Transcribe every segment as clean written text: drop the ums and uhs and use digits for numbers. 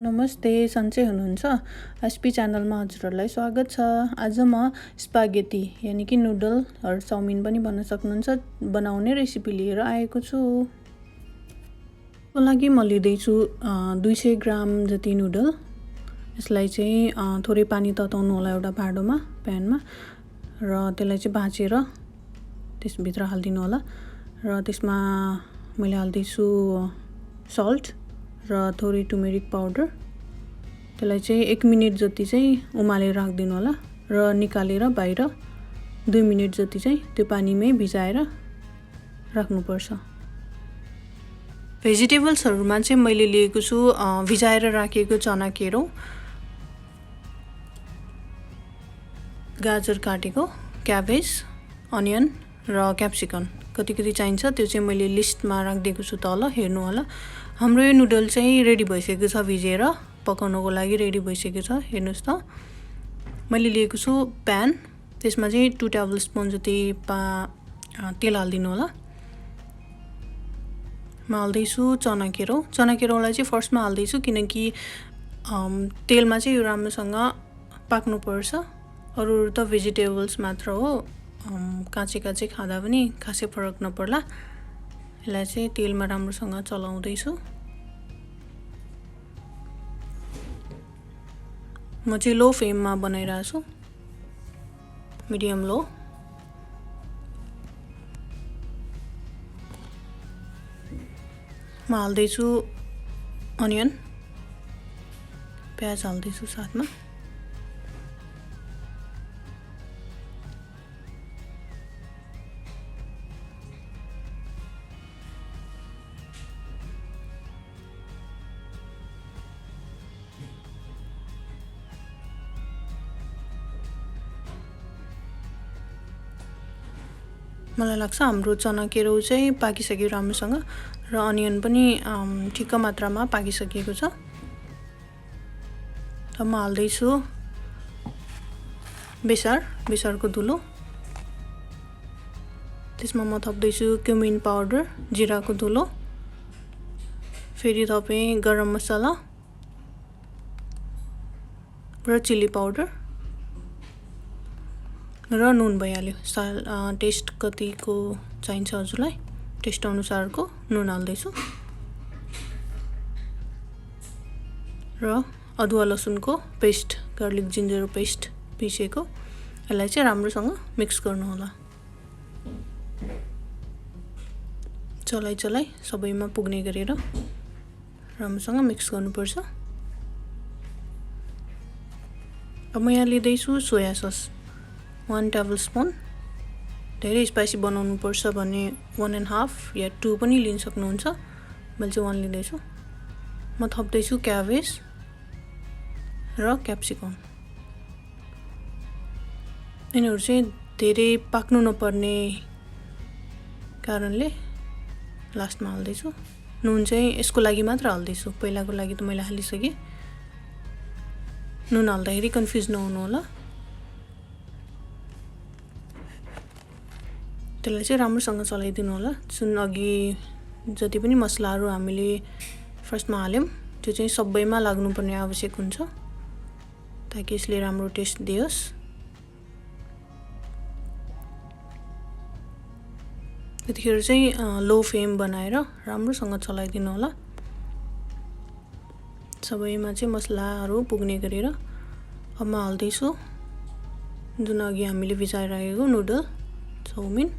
नमस्ते, सन्चै हुनुहुन्छ? एसपी च्यानलमा हजुरहरूलाई स्वागत छ। आज म स्पागेटी यानि कि नुडलहरू चाउमिन पनि भन्न सक्नुहुन्छ बनाउने रेसिपी लिएर आएको छु। त्यसको लागि म लिँदैछु 200 ग्राम जति नुडल। यसलाई चाहिँ थोरै पानी तताउनु होला एउटा भाँडोमा, प्यानमा, र त्यसलाई चाहिँ भाँचेर त्यसभित्र हालिदिनु होला। र त्यसमा मैले हाल्दैछु सल्ट र थोरै टर्मरिक पाउडर। त्यसलाई चाहिँ 1 मिनेट जति चाहिँ उमालेर राखिदिनु होला र निकालेर बाहिर 2 मिनेट जति चाहिँ त्यो पानीमै भिजाएर राख्नुपर्छ। भेजिटेबल्सहरुमा चाहिँ मैले लिएको छु भिजाएर राखेको चना केरो, गाजर काटेको, क्याबेज, अनियन र क्याप्सिकम। कति चाहिन्छ त्यो चाहिँ मैले लिस्टमा राखिदिएको छु, तल हेर्नु होला। हाम्रो यो नुडल चाहिँ रेडी भइसकेको छ, भिजेर पकाउनको लागि रेडी भइसकेको छ। हेर्नुस् त, मैले लिएको छु प्यान। त्यसमा चाहिँ 2 टेबल स्पुन जति तेल हालिदिनु होला। म हाल्दैछु चना केरोलाई चाहिँ फर्स्टमा हाल्दैछु किनकि तेलमा चाहिँ यो राम्रोसँग पाक्नुपर्छ। अरू त भेजिटेबल्स मात्र हो, काँचै खाँदा पनि खासै फरक नपर्ला। यसलाई चाहिँ तेलमा राम्रोसँग चलाउँदैछु। म चाहिँ लो फ्लेममा बनाइरहेको छु, मिडियम लो। म हाल्दैछु अनियन, प्याज हाल्दैछु साथमा। मलाई लाग्छ हाम्रो चना केरो चाहिँ पाकिसक्यो राम्रोसँग र अनियन पनि ठिक्क मात्रामा पाकिसकेको छ। अब म हाल्दैछु बेसारको धुलो। त्यसमा म थप्दैछु क्युमिन पाउडर, जिराको धुलो, फेरि तपाईँ गरम मसला र चिली पाउडर र नुन भइहाल्यो। टेस्ट कतिको चाहिन्छ हजुरलाई, टेस्ट अनुसारको नुन हाल्दैछु। र अदुवा लसुनको पेस्ट, गार्लिक जिन्जर पेस्ट पिसेको, यसलाई चाहिँ राम्रोसँग मिक्स गर्नु होला। चलाइ सबैमा पुग्ने गरेर राम्रोसँग मिक्स गर्नुपर्छ। अब म यहाँ लिँदैछु सोया सस 1 टेबल स्पुन। धेरै स्पाइसी बनाउनु पर्छ भने 1.5 या 2 पनि लिन सक्नुहुन्छ। मैले चाहिँ 1 लिँदैछु। म थप्दैछु क्याबेज र क्याप्सिकम। यिनीहरू चाहिँ धेरै पाक्नु नपर्ने कारणले लास्टमा हाल्दैछु। नुन चाहिँ यसको लागि मात्र हाल्दैछु, पहिलाको लागि त मैले हालिसकेँ। नुन हाल्दाखेरि कन्फ्युज नहुनु होला। त्यसलाई चाहिँ राम्रोसँग चलाइदिनु होला। जुन अघि जति पनि मसलाहरू हामीले फर्स्टमा हाल्यौँ त्यो चाहिँ सबैमा लाग्नुपर्ने आवश्यक हुन्छ, ताकि यसले राम्रो टेस्ट दियोस्। त्यतिखेर चाहिँ लो फ्लेम बनाएर राम्रोसँग चलाइदिनु होला। सबैमा चाहिँ मसलाहरू पुग्ने गरेर। अब म हाल्दैछु जुन अघि हामीले भिजाएर राखेको नुडल चाउमिन।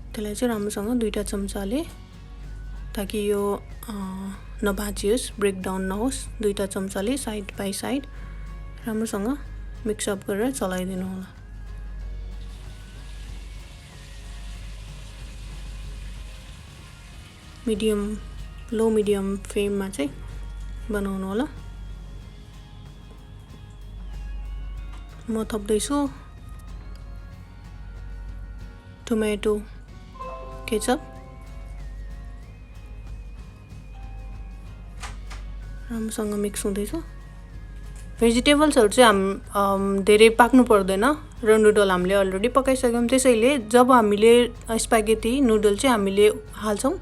त्यसलाई चाहिँ राम्रोसँग 2 चम्चाले, ताकि यो नभाँचियोस्, ब्रेकडाउन नहोस्, 2 चम्चाले साइड बाई साइड राम्रोसँग मिक्सअप गरेर चलाइदिनु होला। लो मिडियम फ्लेममा चाहिँ बनाउनु होला। म थप्दैछु टोमेटो केचप। राम्रोसँग मिक्स हुँदैछ। भेजिटेबल्सहरू चाहिँ धेरै पाक्नु पर्दैन र नुडल हामीले अलरेडी पकाइसक्यौँ। त्यसैले जब हामीले स्पागेटी नुडल चाहिँ हामीले हाल्छौँ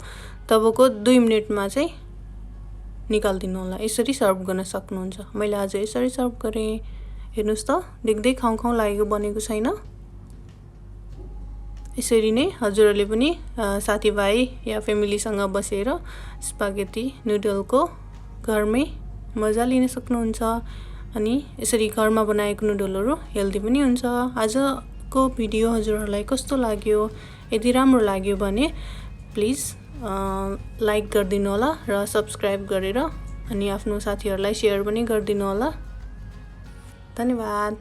तबको 2 मिनेटमा चाहिँ निकाल्दिनु होला। यसरी सर्भ गर्न सक्नुहुन्छ। मैले आज यसरी सर्भ गरेँ। हेर्नुस् त, देख्दै खाउँ लागेको बनेको छैन। यसरी नै हजुरहरूले पनि साथीभाइ या फ्यामिलीसँग बसेर स्पागेटी नुडलको घरमै मजा लिन सक्नुहुन्छ। अनि यसरी घरमा बनाएको नुडलहरू हेल्दी पनि हुन्छ। आजको भिडियो हजुरहरूलाई कस्तो लाग्यो? यदि राम्रो लाग्यो भने प्लिज लाइक गरिदिनु होला र सब्स्क्राइब गरेर अनि आफ्नो साथीहरूलाई सेयर पनि गरिदिनु होला। धन्यवाद।